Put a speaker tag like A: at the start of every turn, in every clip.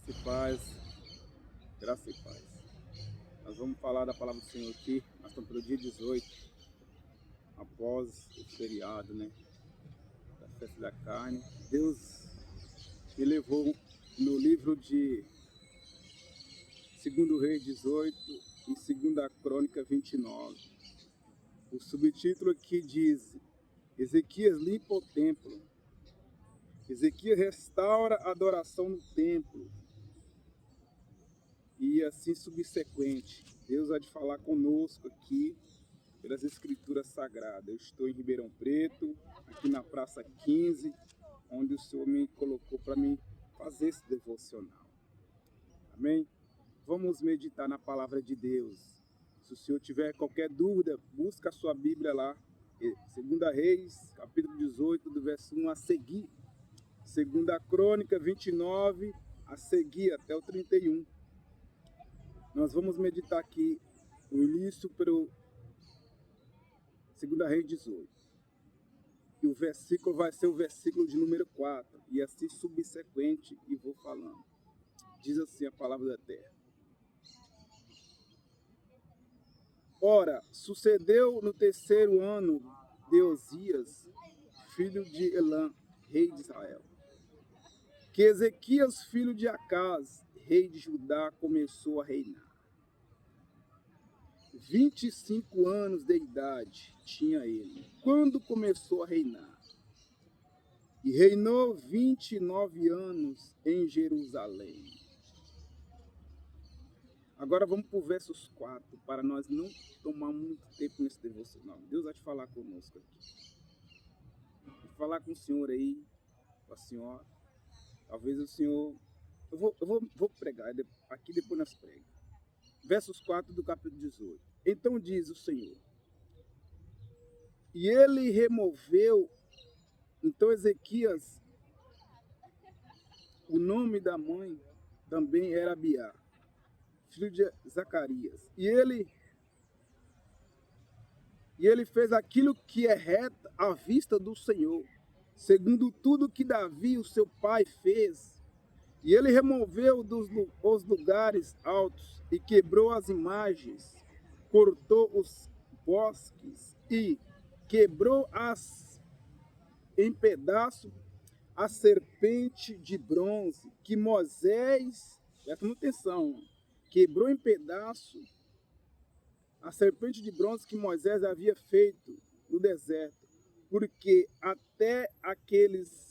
A: Graça e paz, graça e paz. Nós vamos falar da palavra do Senhor aqui. Nós estamos pelo dia 18, após o feriado, da festa da carne. Deus me levou no livro de 2 Reis 18 e 2 Crônica 29. O subtítulo aqui diz: Ezequias limpa o templo. Ezequias restaura a adoração no templo. E assim subsequente. Deus há de falar conosco aqui pelas escrituras sagradas. Eu estou em Ribeirão Preto, aqui na Praça 15, onde o Senhor me colocou para mim fazer esse devocional. Amém? Vamos meditar na palavra de Deus. Se o Senhor tiver qualquer dúvida, busca a sua Bíblia lá. 2 Reis, capítulo 18, do verso 1 a seguir. 2 Crônica 29, a seguir até o 31. Nós vamos meditar aqui o início pelo 2 Reis 18. E o versículo vai ser o versículo de número 4. E assim subsequente, e vou falando. Diz assim a palavra da terra. Ora, sucedeu no terceiro ano de Osias, filho de Elã, rei de Israel, que Ezequias, filho de Acaz, rei de Judá, começou a reinar. 25 anos de idade tinha ele, quando começou a reinar. E reinou 29 anos em Jerusalém. Agora vamos para o versos 4, para nós não tomar muito tempo nesse devocional. Deus vai te falar conosco aqui. Vou falar com o senhor aí, com a senhora. Talvez o senhor... Eu vou pregar, aqui depois nós pregamos. Versos 4 do capítulo 18. Então diz o Senhor: e ele removeu, então Ezequias, o nome da mãe também era Abiá, filho de Zacarias. E ele fez aquilo que é reto à vista do Senhor, segundo tudo que Davi, o seu pai, fez. E ele removeu os lugares altos e quebrou as imagens, cortou os bosques e quebrou em pedaço a serpente de bronze que Moisés, presta atenção, quebrou em pedaço a serpente de bronze que Moisés havia feito no deserto, porque até aqueles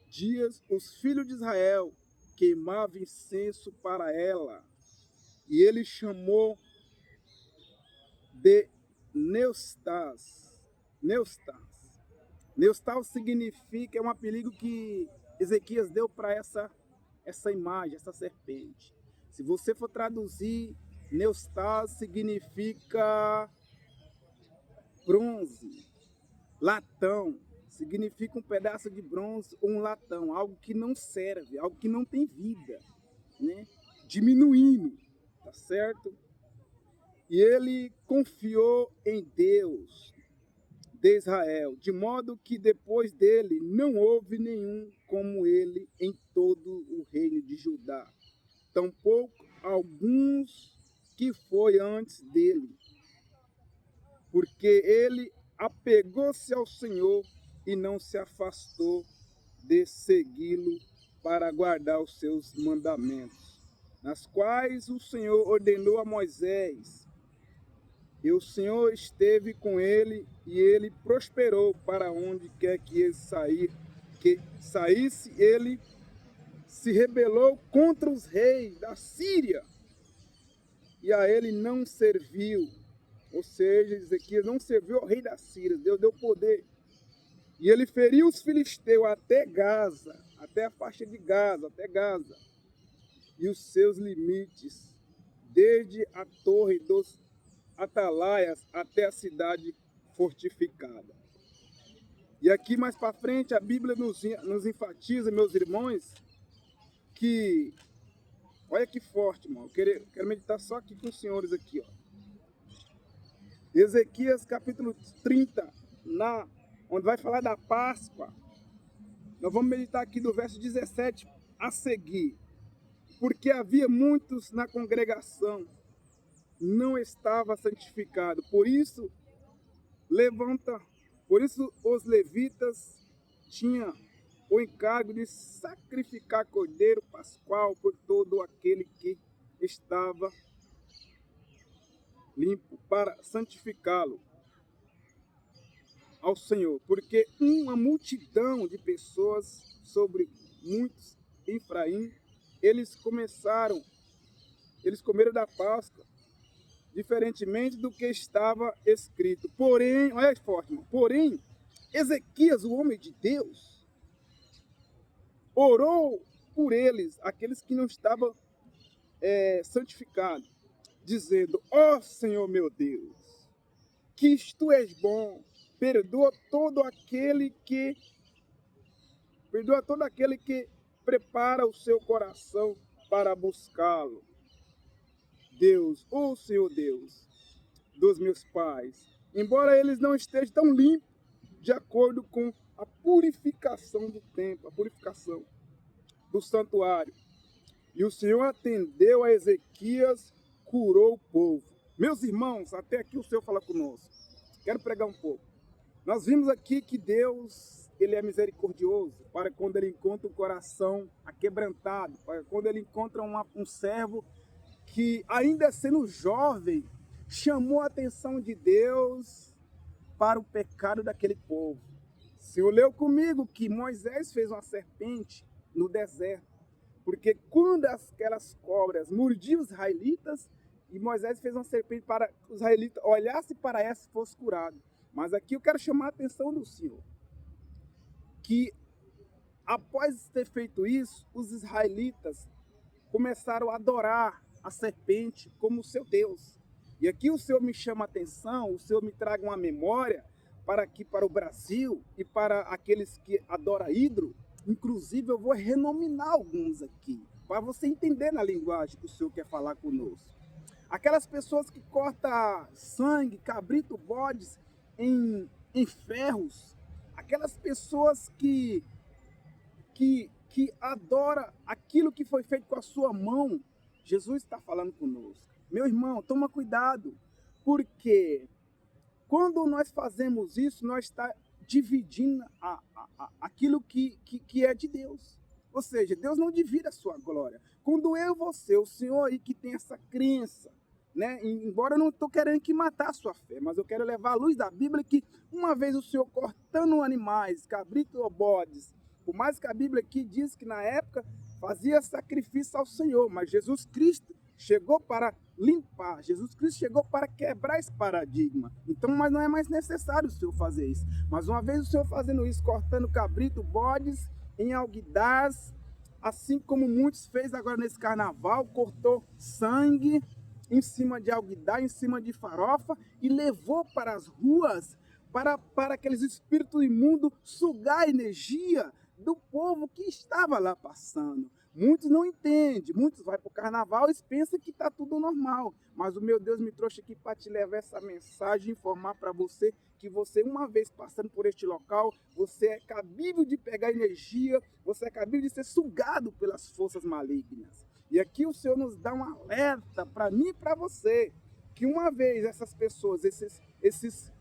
A: dias os filhos de Israel queimavam incenso para ela, e ele chamou de Neustas. Neustas significa, é um apelido que Ezequias deu para essa imagem, essa serpente. Se você for traduzir, Neustas significa bronze, latão. Significa um pedaço de bronze ou um latão, algo que não serve, algo que não tem vida, diminuindo, tá certo? E ele confiou em Deus de Israel, de modo que depois dele não houve nenhum como ele em todo o reino de Judá, tampouco alguns que foi antes dele, porque ele apegou-se ao Senhor e não se afastou de segui-lo para guardar os seus mandamentos, nas quais o Senhor ordenou a Moisés. E o Senhor esteve com ele, e ele prosperou para onde quer que ele saísse. Ele se rebelou contra os reis da Síria, e a ele não serviu. Ou seja, Ezequias não serviu ao rei da Síria. Deus deu poder. E ele feriu os filisteus até Gaza, até a faixa de Gaza, até Gaza, e os seus limites, desde a torre dos atalaias até a cidade fortificada. E aqui mais para frente a Bíblia nos enfatiza, meus irmãos, que, olha que forte, irmão, eu quero meditar só aqui com os senhores aqui, ó. Ezequias capítulo 30, onde vai falar da Páscoa. Nós vamos meditar aqui do verso 17 a seguir, porque havia muitos na congregação, não estava santificado. Por isso os levitas tinham o encargo de sacrificar cordeiro pascual por todo aquele que estava limpo, para santificá-lo ao Senhor, porque uma multidão de pessoas sobre muitos Efraim, eles comeram da Páscoa, diferentemente do que estava escrito. Porém, olha aí forte, irmão, porém, Ezequias, o homem de Deus, orou por eles, aqueles que não estavam santificados, dizendo: ó Senhor meu Deus, que tu és bom, perdoa todo aquele que prepara o seu coração para buscá-lo. Deus, ó Senhor Deus dos meus pais, embora eles não estejam tão limpos de acordo com a purificação do templo, a purificação do santuário. E o Senhor atendeu a Ezequias, curou o povo. Meus irmãos, até aqui o Senhor fala conosco. Quero pregar um pouco. Nós vimos aqui que Deus, Ele é misericordioso para quando Ele encontra um coração aquebrantado, para quando Ele encontra um servo que, ainda sendo jovem, chamou a atenção de Deus para o pecado daquele povo. O Senhor leu comigo que Moisés fez uma serpente no deserto, porque quando aquelas cobras mordiam os israelitas, e Moisés fez uma serpente para que os israelitas olhassem para essa e fosse curado. Mas aqui eu quero chamar a atenção do Senhor, que após ter feito isso, os israelitas começaram a adorar a serpente como seu Deus. E aqui o Senhor me chama a atenção, o Senhor me traga uma memória para o Brasil e para aqueles que adoram ídolo. Inclusive eu vou renominar alguns aqui, para você entender na linguagem que o Senhor quer falar conosco. Aquelas pessoas que cortam sangue, cabrito, bodes em ferros, aquelas pessoas que adoram aquilo que foi feito com a sua mão. Jesus está falando conosco. Meu irmão, toma cuidado, porque quando nós fazemos isso, nós estamos dividindo aquilo que é de Deus. Ou seja, Deus não divide a sua glória. Quando eu, você, o Senhor aí que tem essa crença, né? Embora eu não estou querendo que matar a sua fé, mas eu quero levar à luz da Bíblia que uma vez o Senhor cortando animais, cabrito ou bodes, por mais que a Bíblia aqui diz que na época fazia sacrifício ao Senhor, mas Jesus Cristo chegou para limpar, Jesus Cristo chegou para quebrar esse paradigma. Então, mas não é mais necessário o Senhor fazer isso. Mas uma vez o Senhor fazendo isso, cortando cabrito, bodes em alguidars, assim como muitos fez agora nesse carnaval, cortou sangue em cima de alguidar, em cima de farofa, e levou para as ruas, para aqueles espíritos imundos sugar a energia do povo que estava lá passando. Muitos não entendem, muitos vão para o carnaval e pensam que está tudo normal. Mas o meu Deus me trouxe aqui para te levar essa mensagem, informar para você que você, uma vez passando por este local, você é cabível de pegar energia, você é cabível de ser sugado pelas forças malignas. E aqui o Senhor nos dá um alerta para mim e para você, que uma vez essas pessoas, esses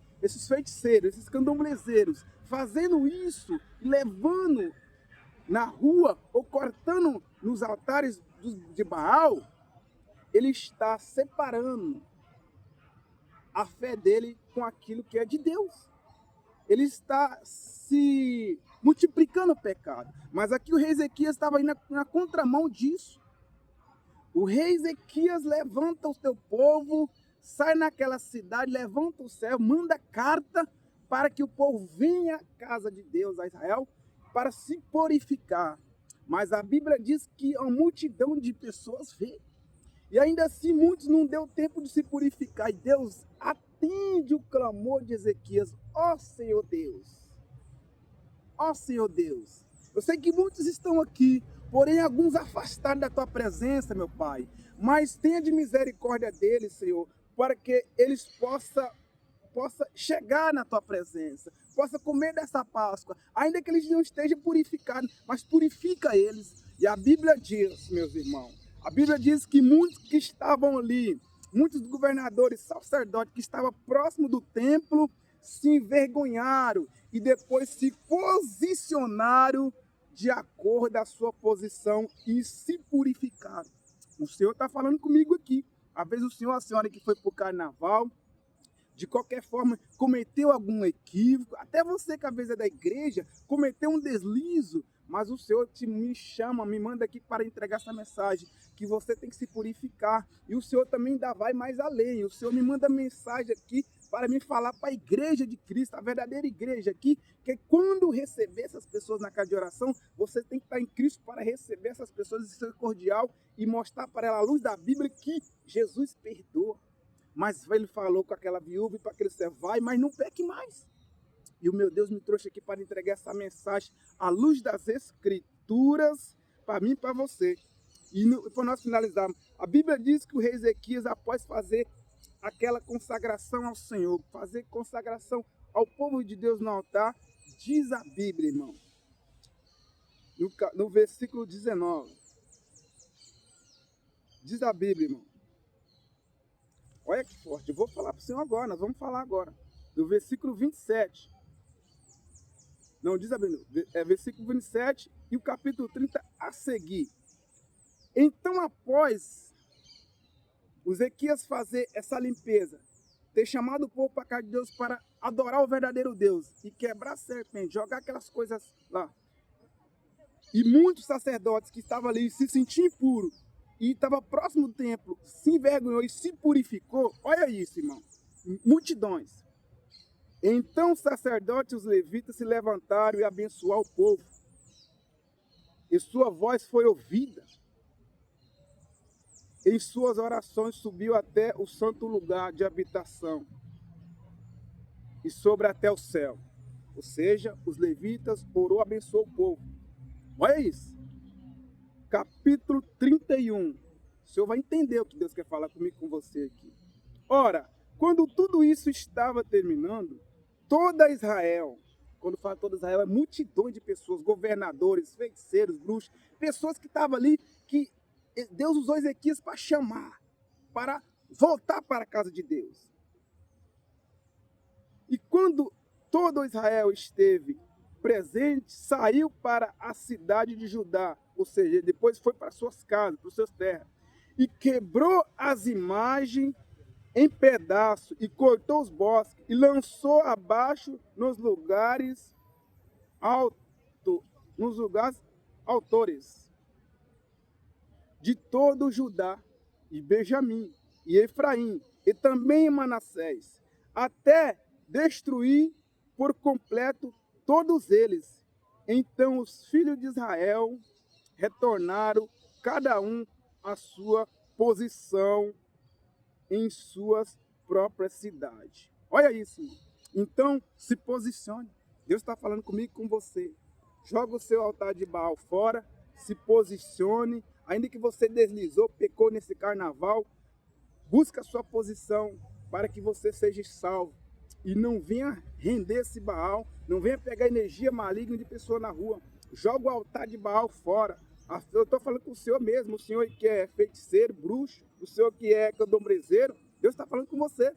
A: feiticeiros, esses candomblezeiros, fazendo isso, levando na rua ou cortando nos altares de Baal, ele está separando a fé dele com aquilo que é de Deus. Ele está se multiplicando o pecado. Mas aqui o rei Ezequias estava indo na contramão disso. O rei Ezequias levanta o seu povo, sai naquela cidade, levanta o céu, manda carta para que o povo venha à casa de Deus, a Israel, para se purificar. Mas a Bíblia diz que a multidão de pessoas veio. E ainda assim muitos não deu tempo de se purificar. E Deus atende o clamor de Ezequias. Ó Senhor Deus! Ó Senhor Deus! Eu sei que muitos estão aqui, porém alguns afastados da tua presença, meu Pai. Mas tenha de misericórdia deles, Senhor, para que eles possam chegar na tua presença, possa comer dessa Páscoa, ainda que eles não estejam purificados, mas purifica eles. E a Bíblia diz, meus irmãos, a Bíblia diz que muitos que estavam ali, muitos governadores, sacerdotes que estavam próximo do templo, se envergonharam e depois se posicionaram de acordo com a sua posição e se purificaram. O Senhor está falando comigo aqui. Às vezes o senhor, a senhora que foi para o carnaval, de qualquer forma, cometeu algum equívoco, até você que às vezes é da igreja, cometeu um deslizo, mas o Senhor me chama, me manda aqui para entregar essa mensagem, que você tem que se purificar, e o Senhor também ainda vai mais além, o Senhor me manda mensagem aqui para me falar para a igreja de Cristo, a verdadeira igreja aqui, que quando receber essas pessoas na casa de oração, você tem que estar em Cristo para receber essas pessoas e ser cordial e mostrar para ela, à luz da Bíblia, que Jesus perdoa. Mas ele falou com aquela viúva e para aquele servo, vai, mas não peque mais. E o meu Deus me trouxe aqui para entregar essa mensagem à luz das Escrituras para mim e para você. E para nós finalizarmos, a Bíblia diz que o rei Ezequias, após fazer aquela consagração ao Senhor, fazer consagração ao povo de Deus no altar, diz a Bíblia, irmão, no versículo 19, diz a Bíblia, irmão, olha que forte, eu vou falar para o Senhor agora, nós vamos falar agora, no versículo 27, não, diz a Bíblia, versículo 27 e o capítulo 30 a seguir. Então, após o Ezequias fazer essa limpeza, ter chamado o povo para a casa de Deus para adorar o verdadeiro Deus e quebrar a serpente, jogar aquelas coisas lá, e muitos sacerdotes que estavam ali se sentiam impuros e estavam próximo do templo, se envergonhou e se purificou, olha isso, irmão, multidões. Então os sacerdotes e os levitas se levantaram e abençoaram o povo. E sua voz foi ouvida. Em suas orações subiu até o santo lugar de habitação e sobre até o céu. Ou seja, os levitas orou, abençoou o povo. Olha isso. Capítulo 31. O senhor vai entender o que Deus quer falar comigo, com você aqui. Ora, quando tudo isso estava terminando, toda Israel, quando fala toda Israel, é multidão de pessoas, governadores, feiticeiros, bruxos, pessoas que estavam ali, que Deus usou Ezequias para chamar, para voltar para a casa de Deus. E quando todo Israel esteve presente, saiu para a cidade de Judá, ou seja, depois foi para suas casas, para os seus terras, e quebrou as imagens em pedaços e cortou os bosques e lançou abaixo nos lugares autores de todo Judá e Benjamim e Efraim e também Manassés, até destruir por completo todos eles. Então os filhos de Israel retornaram cada um à sua posição em suas próprias cidades. Olha isso, irmão. Então, se posicione. Deus está falando comigo e com você. Joga o seu altar de Baal fora, se posicione. Ainda que você deslizou, pecou nesse carnaval, busca a sua posição para que você seja salvo. E não venha render esse Baal, não venha pegar energia maligna de pessoa na rua. Joga o altar de Baal fora. Eu estou falando com o Senhor mesmo, o Senhor que é feiticeiro, bruxo, o Senhor que é candombrezeiro, Deus está falando com você.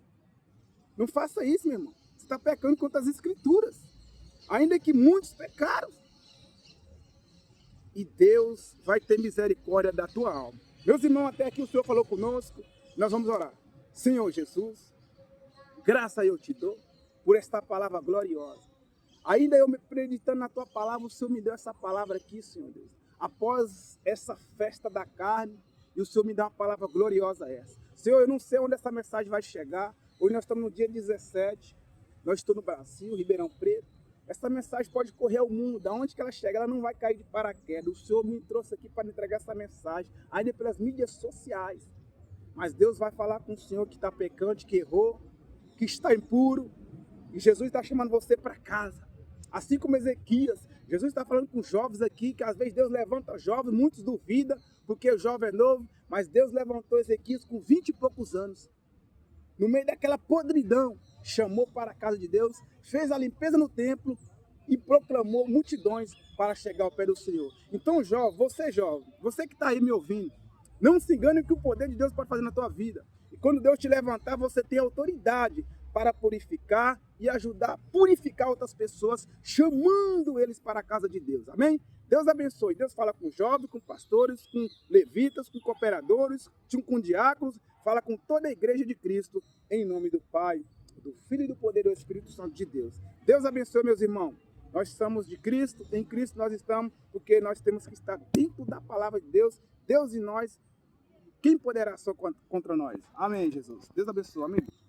A: Não faça isso, meu irmão. Você está pecando contra as Escrituras. Ainda que muitos pecaram. E Deus vai ter misericórdia da tua alma. Meus irmãos, até aqui o Senhor falou conosco. Nós vamos orar. Senhor Jesus, graça eu te dou por esta palavra gloriosa. Ainda eu me acreditando na tua palavra, o Senhor me deu essa palavra aqui, Senhor Deus. Após essa festa da carne, e o Senhor me dá uma palavra gloriosa essa. Senhor, eu não sei onde essa mensagem vai chegar. Hoje nós estamos no dia 17, nós estamos no Brasil, Ribeirão Preto. Essa mensagem pode correr ao mundo, da onde que ela chega, ela não vai cair de paraquedas. O Senhor me trouxe aqui para entregar essa mensagem, ainda pelas mídias sociais. Mas Deus vai falar com o Senhor que está pecante, que errou, que está impuro. E Jesus está chamando você para casa. Assim como Ezequias, Jesus está falando com jovens aqui, que às vezes Deus levanta jovens, muitos duvidam, porque o jovem é novo, mas Deus levantou Ezequias com 20 e poucos anos. No meio daquela podridão, chamou para a casa de Deus, fez a limpeza no templo, e proclamou multidões para chegar ao pé do Senhor. Então, jovem, você que está aí me ouvindo, não se engane que o poder de Deus pode fazer na tua vida. E quando Deus te levantar, você tem autoridade para purificar e ajudar a purificar outras pessoas, chamando eles para a casa de Deus. Amém? Deus abençoe. Deus fala com jovens, com pastores, com levitas, com cooperadores, com diáconos, fala com toda a igreja de Cristo, em nome do Pai, do Filho e do poder do Espírito Santo de Deus. Deus abençoe, meus irmãos. Nós somos de Cristo, em Cristo nós estamos, porque nós temos que estar dentro da palavra de Deus. Deus e nós, quem poderá só contra nós? Amém, Jesus. Deus abençoe. Amém.